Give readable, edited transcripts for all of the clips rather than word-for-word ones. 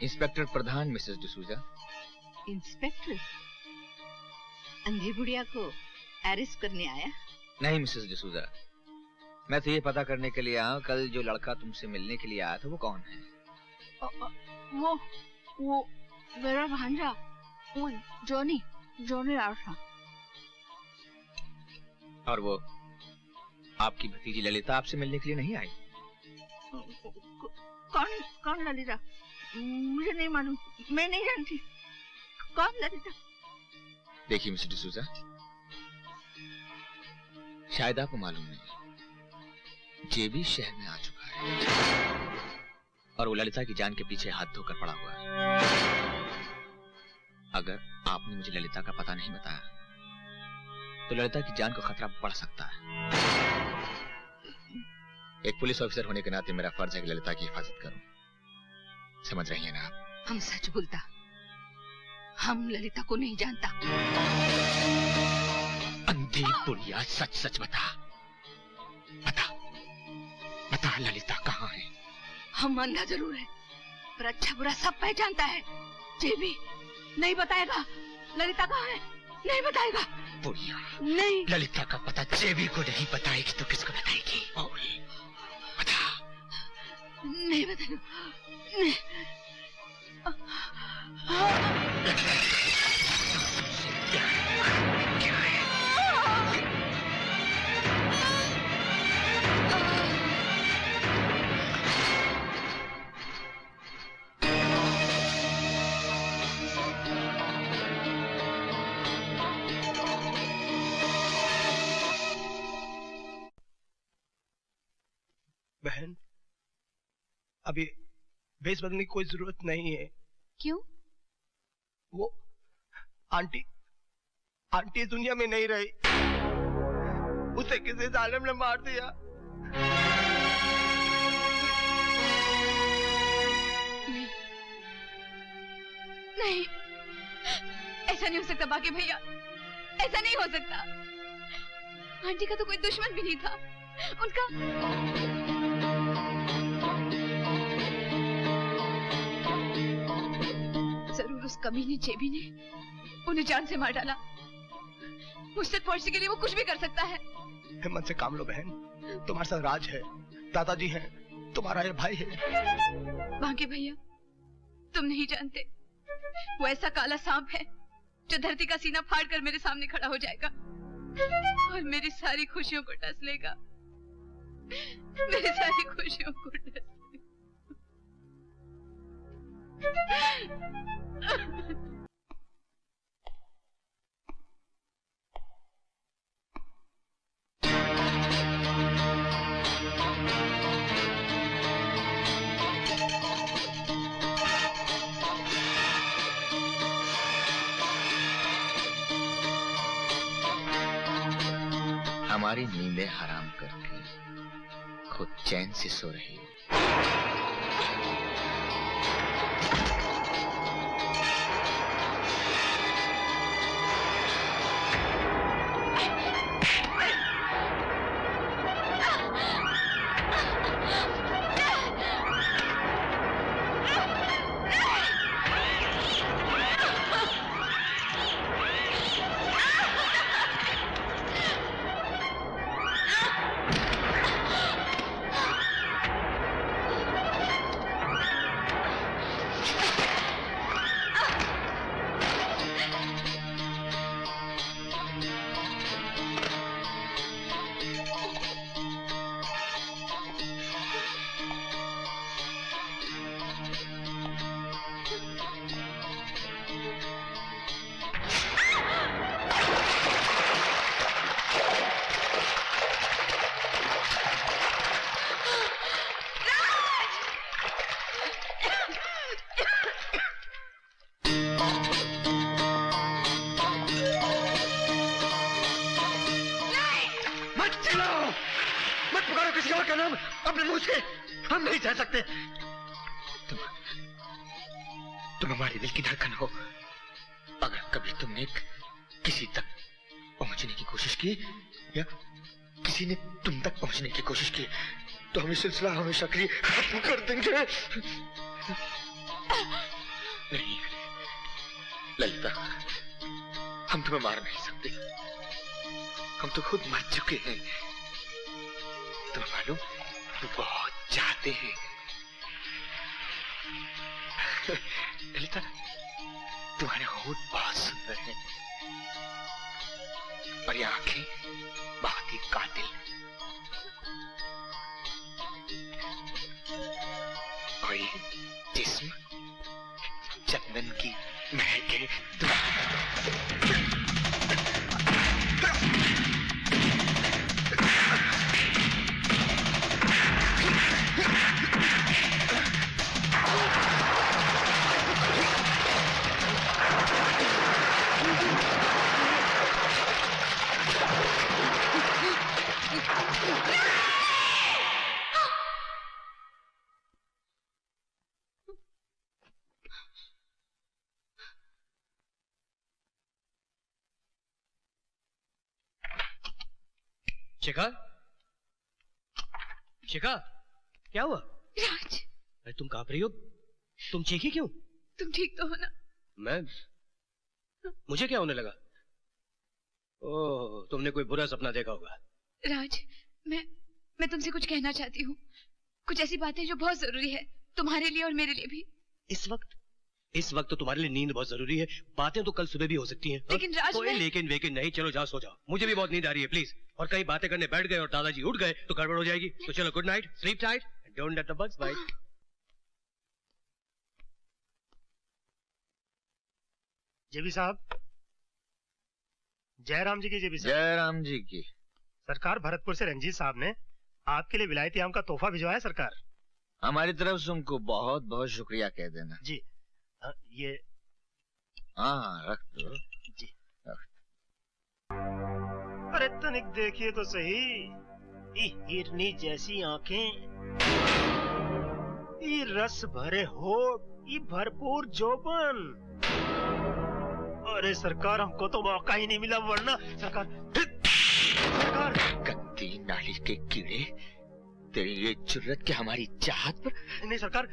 Inspector प्रधान Mrs D'Souza. Inspector अंधी बुढ़िया को अरेस्ट करने आया? नहीं मिसेस डिसूजा, मैं तो ये पता करने के लिए आया कल जो लड़का तुमसे मिलने के लिए आया था वो कौन है? वो मेरा भांजा, वो जॉनी आया था। और वो आपकी भतीजी ललिता आपसे मिलने के लिए नहीं आई? कौन ललिता? मुझे नहीं मालूम, मैं नहीं जानती। कौन ललिता? देखिए मिस्टर डिसूजा, शायद आपको मालूम नहीं, जेबी शहर में आ चुका है और वो ललिता की जान के पीछे हाथ धोकर पड़ा हुआ है। अगर आपने मुझे ललिता का पता नहीं बताया तो ललिता की जान को खतरा बढ़ सकता है। एक पुलिस ऑफिसर होने के नाते मेरा फर्ज है कि ललिता की हिफाजत करूं। समझ रही हैं ना आप? हम सच बोलता, हम ललिता को नहीं जानता। अंधी बुढ़िया, सच बता ललिता कहाँ है? हम अंधा जरूर है पर अच्छा बुरा सब पहचानता है। जेबी नहीं बताएगा ललिता कहाँ है, नहीं बताएगा। बुढ़िया नहीं, ललिता का पता जेबी को नहीं बताएगी तो किसको बताएगी? बता। नहीं बताएगा, नहीं। बहन, अभी भेस बदलने की कोई जरूरत नहीं है। क्यों? वो आंटी दुनिया में नहीं रही, उसे किसी जालिम ने मार दिया। नहीं, ऐसा नहीं हो सकता बाकी भैया, ऐसा नहीं हो सकता। आंटी का तो कोई दुश्मन भी नहीं था, उनका जरूर उस कमीने जेबी ने उन्हें जान से मार डाला। मुझसे पहुंचने के लिए वो कुछ भी कर सकता है। हिम्मत से काम लो बहन, तुम्हारे साथ राज है, दादाजी हैं, तुम्हारा ये भाई है। बांके भैया, तुम नहीं जानते, वो ऐसा काला सांप है जो धरती का सीना फाड़कर मेरे सामने खड़ा हो जाएगा और मेरी सारी खुशियों को डस लेगा, मेरी सारी खुशियों को डस लेगा। हमारी नींदें हराम करके खुद चैन से सो रही हो। हम नहीं सह सकते। तुम हमारे दिल की धड़कन हो। अगर कभी तुमने किसी तक पहुंचने की कोशिश की या किसी ने तुम तक पहुंचने की कोशिश की तो हम ये सिलसिला हमेशा के लिए खत्म कर देंगे। नहीं ललिता, हम तुम्हें मार नहीं सकते। हम तो खुद मर चुके हैं। तुम्हें मालूम, वो बहुत चाहते हैं। ललिता, तुम्हारे होठ बहुत सुंदर हैं और ये आंखें बहुत ही कातिल। और ये जिस्म चंदन की महक है। शिखा, शिखा, क्या हुआ? राज, अरे तुम कांप रही हो, तुम चीखी क्यों? तुम ठीक तो हो ना? मुझे क्या होने लगा? ओह, तुमने कोई बुरा सपना देखा होगा। राज, मैं तुमसे कुछ कहना चाहती हूँ। कुछ ऐसी बातें जो बहुत जरूरी है, तुम्हारे लिए और मेरे लिए भी। इस वक्त तो तुम्हारे लिए नींद बहुत जरूरी है। बातें तो कल सुबह भी हो सकती हैं। लेकिन राज, लेकिन नहीं, चलो जाओ सो जाओ। मुझे भी बहुत नींद आ रही है, प्लीज। और कहीं बातें करने बैठ गए और दादाजी उठ गए तो गड़बड़ हो जाएगी। तो चलो, good night, sleep tight, don't let the bugs bite. JB साहब, जयराम जी की। जेबी साहब, जयराम जी की। सरकार भरतपुर से रंजीत साहब ने आपके लिए विलायती आम का तोहफा भिजवाया सरकार। हमारी तरफ से उनको बहुत बहुत शुक्रिया कह देना। जी ये हाँ, रख दो जी। रख। अरे तनिक देखिए तो सही, ये हिरनी जैसी आंखें, ये रस भरे होठ, ये भरपूर जोबन। अरे सरकार, हमको तो मौका ही नहीं मिला, वरना सरकार। गंदी नाली के कीड़े, तेरी ये जुर्रत कि हमारी चाहत पर। नहीं सरकार,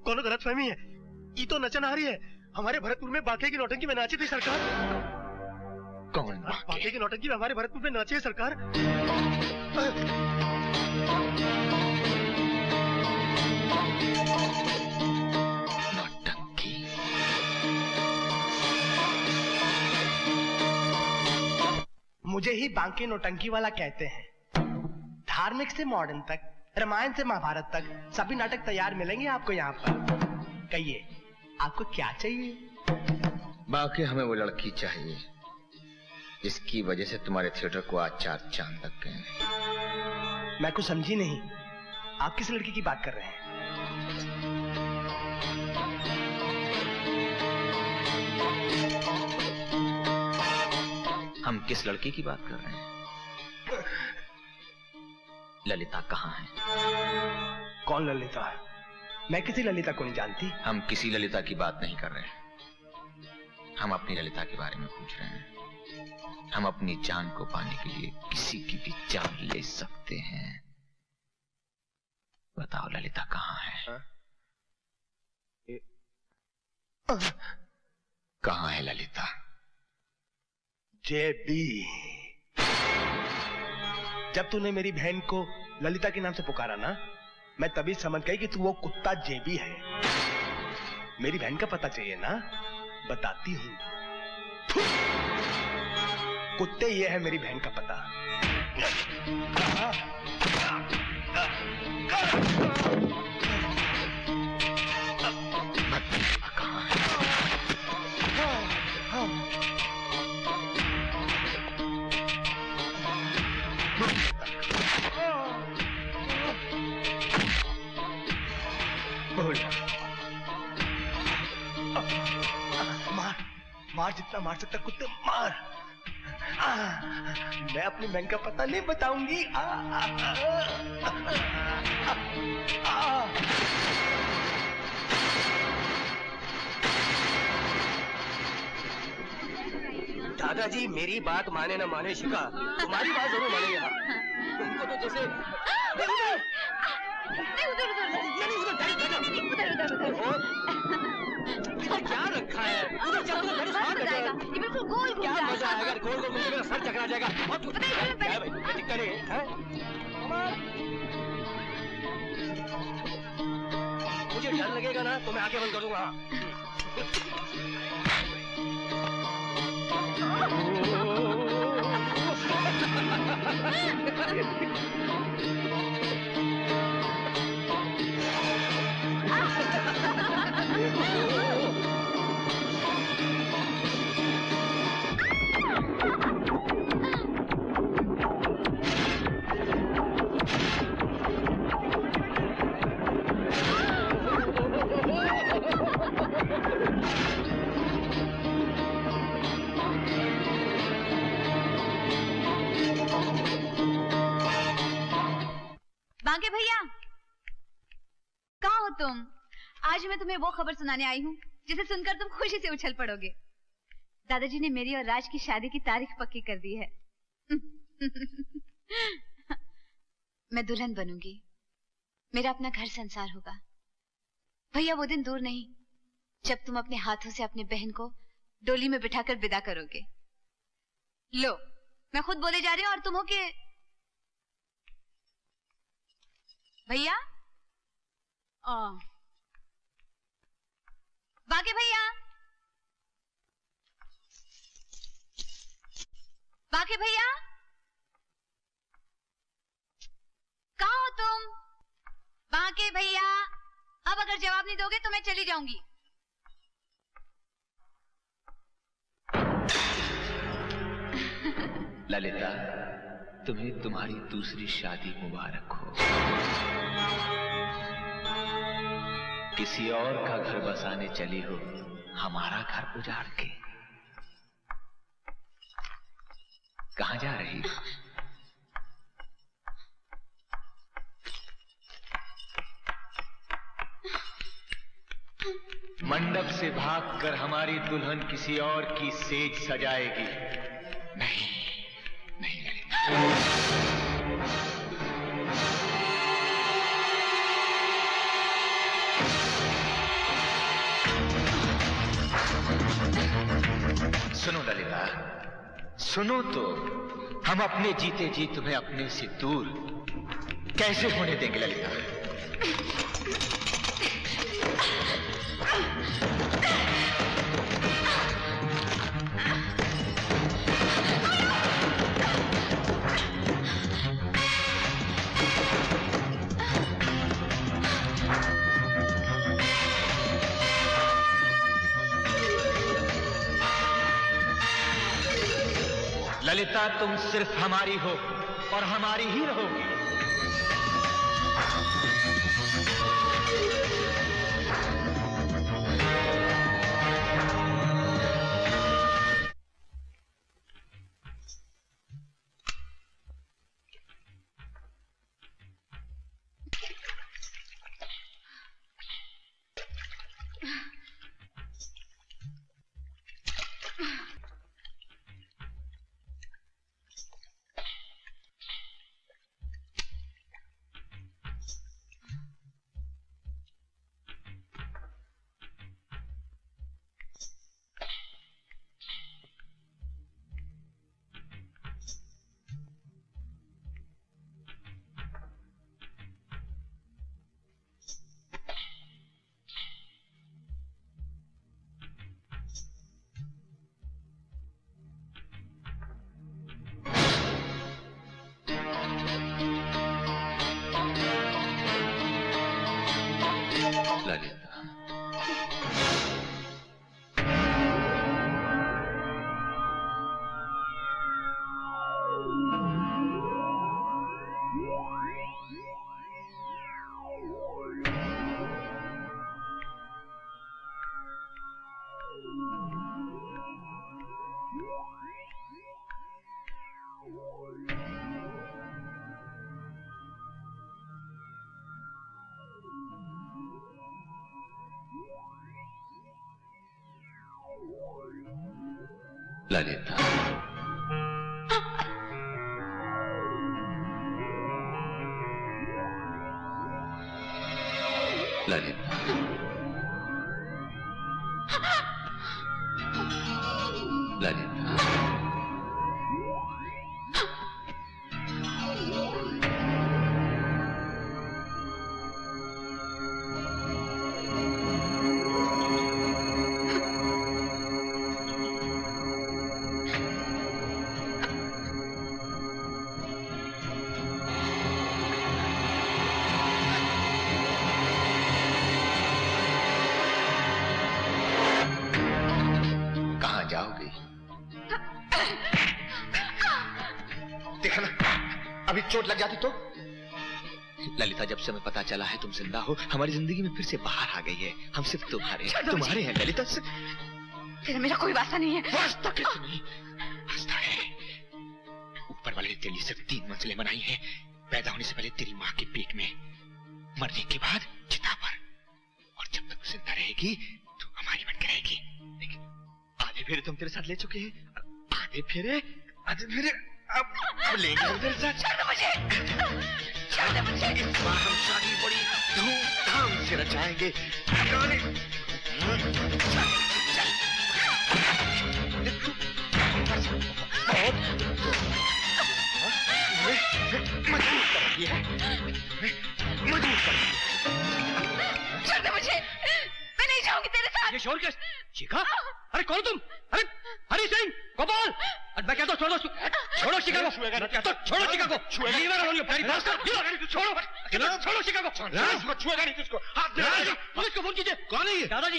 कौन गलतफहमी है। ये तो नचन आ रही है। हमारे भरतपुर में बाके की नौटंकी में नाची थी सरकार। कौन बाके की नौटंकी में हमारे भरतपुर में नाची है सरकार। नौटंकी? मुझे ही बांके नौटंकी वाला कहते हैं। धार्मिक से मॉडर्न तक, रामायण से महाभारत तक सभी नाटक तैयार मिलेंगे आपको यहाँ पर। कहिए, आपको क्या चाहिए? बाकी हमें वो लड़की चाहिए जिसकी वजह से तुम्हारे थिएटर को आज 4 चांद लग गए हैं। मैं कुछ समझी नहीं, आप किस लड़की की बात कर रहे हैं? हम किस लड़की की बात कर रहे हैं? ललिता कहाँ है? कौन ललिता? मैं किसी ललिता को नहीं जानती। हम किसी ललिता की बात नहीं कर रहे हैं, हम अपनी ललिता के बारे में पूछ रहे हैं। हम अपनी जान को पाने के लिए किसी की भी जान ले सकते हैं। बताओ ललिता कहाँ है? कहाँ है ललिता? जेबी, जब तूने मेरी बहन को ललिता के नाम से पुकारा ना, मैं तभी समझ गई कि तू वो कुत्ता जेबी है। मेरी बहन का पता चाहिए ना, बताती हूँ। कुत्ते, ये है मेरी बहन का पता। कहाँ है? मार जितना मार सकता कुत्ते मार। मैं अपनी बहन का पता नहीं बताऊंगी। दादाजी, मेरी बात माने ना माने शिका, तुम्हारी बात जरूर मानेंगे। तुमको तो जैसे क्या रखा है? उधर चल, उधर मेरे साथ मजा आएगा, ये बिल्कुल गोल घूम क्या रहा है। मजा आएगा? गोल गोल घूम के मेरा सर चकरा जाएगा। और पता है इसमें क्या है भाई? ये दिक्कत नहीं है, हैं? मुझे डर लगेगा ना तो मैं आंखें बंद कर दूंगा। बांके भैया, कहाँ हो तुम? आज मैं तुम्हें वो खबर सुनाने आई हूँ जिसे सुनकर तुम खुशी से उछल पड़ोगे। दादाजी ने मेरी और राज की शादी की तारीख पक्की कर दी है। मैं दुल्हन बनूंगी, मेरा अपना घर संसार होगा। भैया वो दिन दूर नहीं जब तुम अपने हाथों से अपने बहन को डोली में बिठाकर विदा करोगे। लो, मैं खुद बोले जा रही हूँ और तुम हो के भैया। बाके भैया, बाके भैया, कहाँ हो तुम? बाके भैया, अब अगर जवाब नहीं दोगे तो मैं चली जाऊंगी। ललिता, तुम्हें तुम्हारी दूसरी शादी मुबारक हो। किसी और का घर बसाने चली हो, हमारा घर उजाड़ के। कहां जा रही हो? मंडप से भागकर हमारी दुल्हन किसी और की सेज सजाएगी। नहीं, नहीं ललिता। सुनो ललिता, सुनो तो, हम अपने जीते जी तुम्हें अपने से दूर कैसे होने देंगे ललिता? ललिता, तुम सिर्फ हमारी हो और हमारी ही रहोगी। ललिता, ललिता, चोट लग जाती तो? ललिता, जब से हमें पता चला है तुम जिंदा हो, हमारी जिंदगी में फिर से बाहर आ गई है। हम सिर्फ तुम्हारे हैं ललिता। तेरा मेरा कोई वास्ता नहीं है। वास्ता कैसे नहीं? वास्ता है। ऊपर वाले ने तेरे लिए सिर्फ 3 मंजिलें बनाई हैं। पैदा होने से पहले तेरी माँ के पेट में, मरने के बाद चिता पर, और जब तक जिंदा रहेगी तो हमारी बनकर रहेगी। लेकिन आधे फेरे तुम तेरे साथ ले चुके हैं, आधे फेरे अब लेंगे हम तेरे साथ। छोड़ दो मुझे। इस बार हम शादी बड़ी धूमधाम से रचाएंगे। मजबूत कर रही है, मजबूत कर रही है। छोड़ दे मुझे, मैं नहीं जाऊंगी तेरे साथ। ये शोर क्या? शिखा? अरे कौन तुम? अरे हरी सिंह, गोपाल! अरे मैं कहता हूँ छोड़ो शिखा को। छोड़ो शिखा को। छोड़ो शिखा को। छोड़ो शिखा को। छोड़ो शिखा को। छुएगा नहीं तुझको। हाथ पुलिस को फोन कीजिए। कौन है ये? दादाजी।